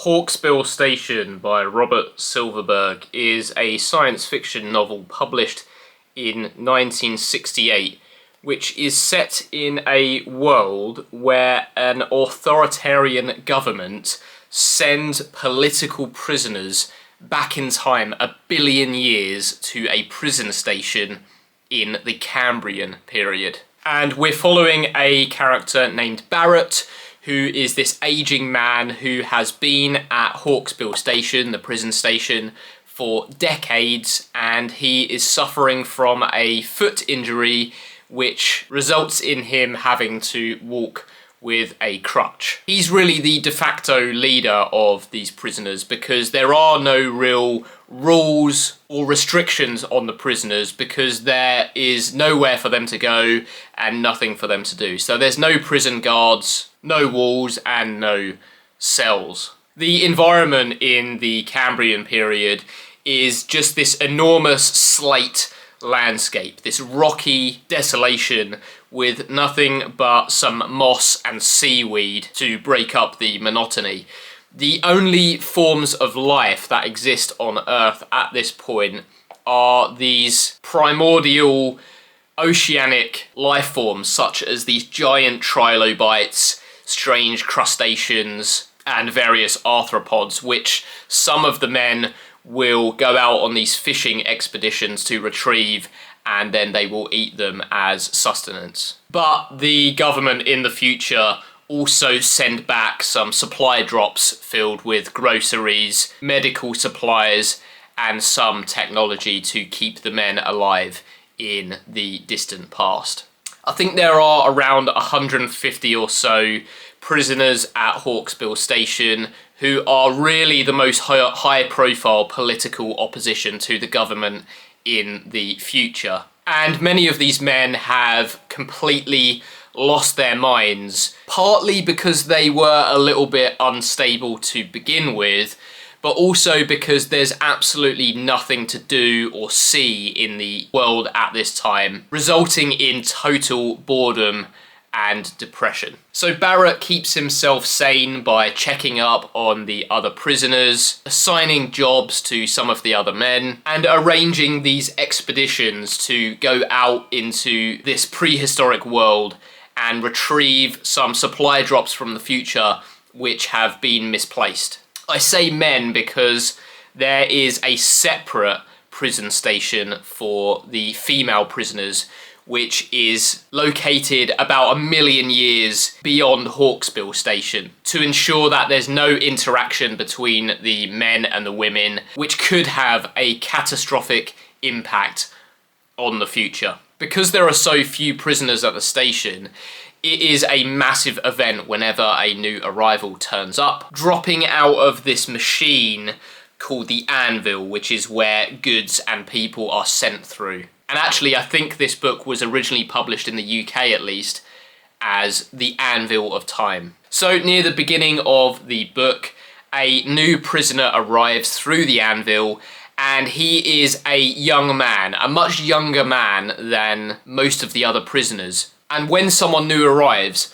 Hawksbill Station by Robert Silverberg is a science fiction novel published in 1968, which is set in a world where an authoritarian government sends political prisoners back in time 1 billion years to a prison station in the Cambrian period. And we're following a character named Barrett, who is this aging man who has been at Hawksbill Station, the prison station, for decades, and he is suffering from a foot injury which results in him having to walk with a crutch. He's really the de facto leader of these prisoners because there are no real rules or restrictions on the prisoners because there is nowhere for them to go and nothing for them to do. So there's no prison guards, no walls, and no cells. The environment in the Cambrian period is just this enormous slate landscape, this rocky desolation with nothing but some moss and seaweed to break up the monotony. The only forms of life that exist on Earth at this point are these primordial oceanic life forms such as these giant trilobites, strange crustaceans, and various arthropods, which some of the men will go out on these fishing expeditions to retrieve, and then they will eat them as sustenance. But the government in the future also send back some supply drops filled with groceries, medical supplies, and some technology to keep the men alive in the distant past. I think there are around 150 or so prisoners at Hawksbill Station who are really the most high-profile political opposition to the government in the future. And many of these men have completely lost their minds, partly because they were a little bit unstable to begin with, but also because there's absolutely nothing to do or see in the world at this time, resulting in total boredom and depression. So Barrett keeps himself sane by checking up on the other prisoners, assigning jobs to some of the other men, and arranging these expeditions to go out into this prehistoric world and retrieve some supply drops from the future which have been misplaced. I say men because there is a separate prison station for the female prisoners, which is located about 1 million years beyond Hawksbill Station, to ensure that there's no interaction between the men and the women, which could have a catastrophic impact on the future. Because there are so few prisoners at the station, it is a massive event whenever a new arrival turns up, dropping out of this machine called the anvil, which is where goods and people are sent through. And actually, I think this book was originally published in the UK, at least, as The Anvil of Time. So near the beginning of the book, a new prisoner arrives through the anvil, and he is a young man, a much younger man than most of the other prisoners. And when someone new arrives,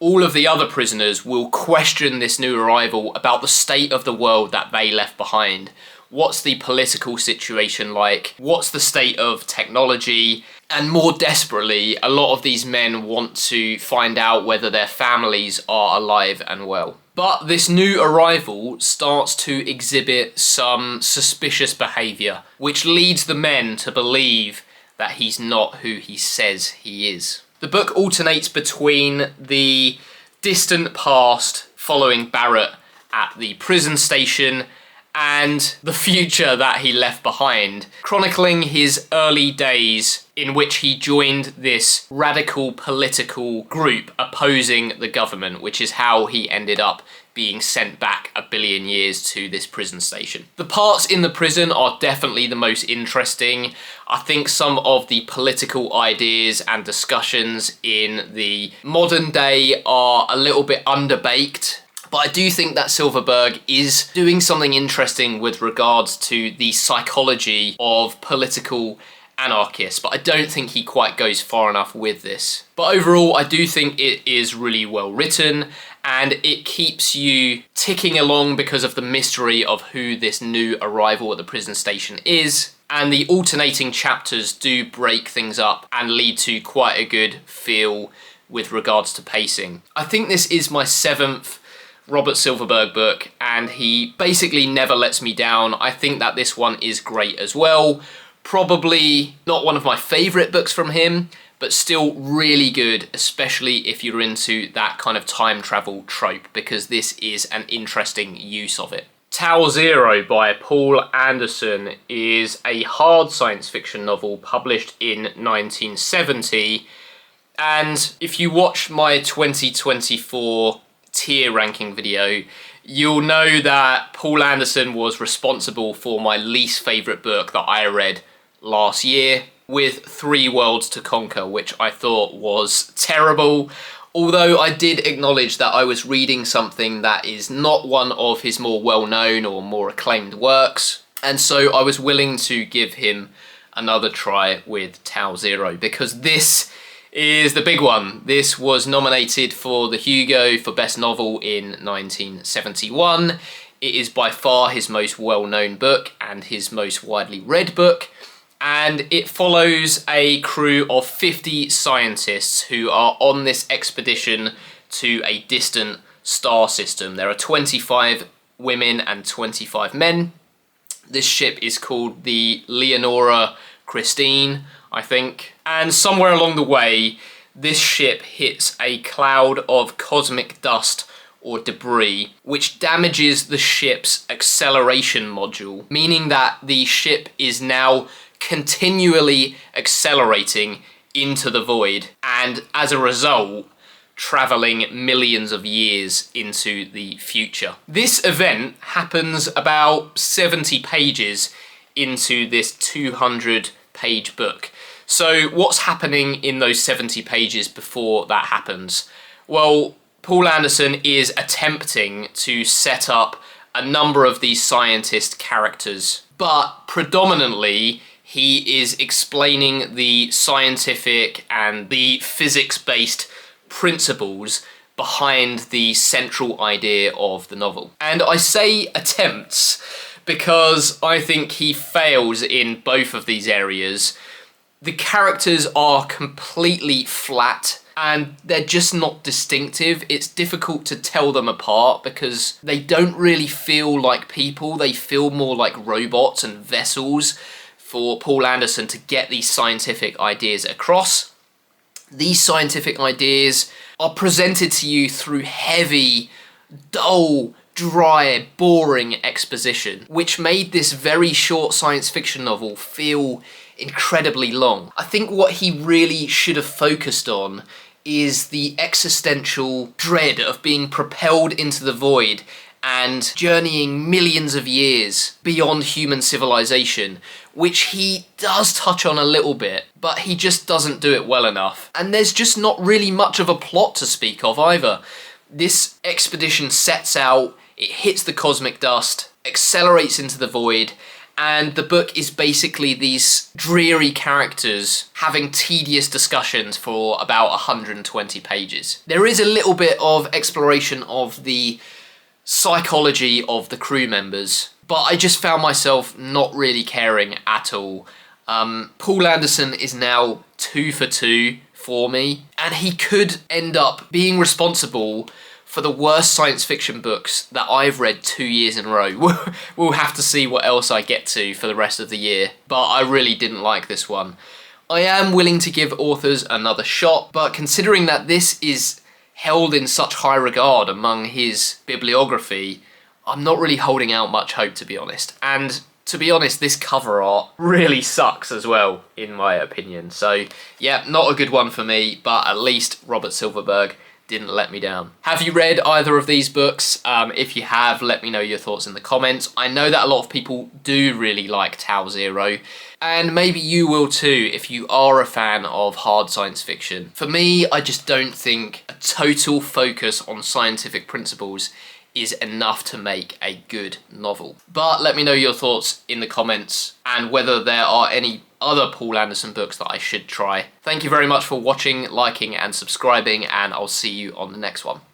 all of the other prisoners will question this new arrival about the state of the world that they left behind. What's the political situation like? What's the state of technology? And more desperately, a lot of these men want to find out whether their families are alive and well. But this new arrival starts to exhibit some suspicious behaviour, which leads the men to believe that he's not who he says he is. The book alternates between the distant past following Barrett at the prison station and the future that he left behind, chronicling his early days in which he joined this radical political group opposing the government, which is how he ended up being sent back 1 billion years to this prison station. The parts in the prison are definitely the most interesting. I think some of the political ideas and discussions in the modern day are a little bit underbaked. But I do think that Silverberg is doing something interesting with regards to the psychology of political anarchists, but I don't think he quite goes far enough with this. But overall, I do think it is really well written, and it keeps you ticking along because of the mystery of who this new arrival at the prison station is. And the alternating chapters do break things up and lead to quite a good feel with regards to pacing. I think this is my 7th Robert Silverberg book, and he basically never lets me down. I think that this one is great as well. Probably not one of my favourite books from him, but still really good, especially if you're into that kind of time travel trope, because this is an interesting use of it. Tau Zero by Poul Anderson is a hard science fiction novel published in 1970, and if you watch my 2024 tier ranking video, you'll know that Poul Anderson was responsible for my least favourite book that I read last year, with 3 Worlds to Conquer, which I thought was terrible. Although I did acknowledge that I was reading something that is not one of his more well-known or more acclaimed works, and so I was willing to give him another try with Tau Zero, because this is the big one. This was nominated for the Hugo for Best Novel in 1971. It is by far his most well-known book and his most widely read book, and it follows a crew of 50 scientists who are on this expedition to a distant star system. There are 25 women and 25 men. This ship is called the Leonora Christine, I think. And somewhere along the way, this ship hits a cloud of cosmic dust or debris, which damages the ship's acceleration module, meaning that the ship is now continually accelerating into the void, and as a result, travelling millions of years into the future. This event happens about 70 pages into this 200-page book. So what's happening in those 70 pages before that happens? Well, Poul Anderson is attempting to set up a number of these scientist characters, but predominantly he is explaining the scientific and the physics-based principles behind the central idea of the novel. And I say attempts because I think he fails in both of these areas. The characters are completely flat and they're just not distinctive. It's difficult to tell them apart because they don't really feel like people. They feel more like robots and vessels for Poul Anderson to get these scientific ideas across. These scientific ideas are presented to you through heavy, dull, dry, boring exposition, which made this very short science fiction novel feel incredibly long. I think what he really should have focused on is the existential dread of being propelled into the void and journeying millions of years beyond human civilization, which he does touch on a little bit, but he just doesn't do it well enough. And there's just not really much of a plot to speak of either. This expedition sets out, it hits the cosmic dust, accelerates into the void, and the book is basically these dreary characters having tedious discussions for about 120 pages. There is a little bit of exploration of the psychology of the crew members, but I just found myself not really caring at all. Poul Anderson is now 2 for 2 for me, and he could end up being responsible for the worst science fiction books that I've read 2 years in a row. We'll have to see what else I get to for the rest of the year, but I really didn't like this one. I am willing to give authors another shot, but considering that this is held in such high regard among his bibliography, I'm not really holding out much hope, to be honest. And to be honest, this cover art really sucks as well, in my opinion. So yeah, not a good one for me, but at least Robert Silverberg didn't let me down. Have you read either of these books? If you have, let me know your thoughts in the comments. I know that a lot of people do really like Tau Zero, and maybe you will too if you are a fan of hard science fiction. For me, I just don't think a total focus on scientific principles is enough to make a good novel. But let me know your thoughts in the comments and whether there are any other Poul Anderson books that I should try. Thank you very much for watching, liking and subscribing, and I'll see you on the next one.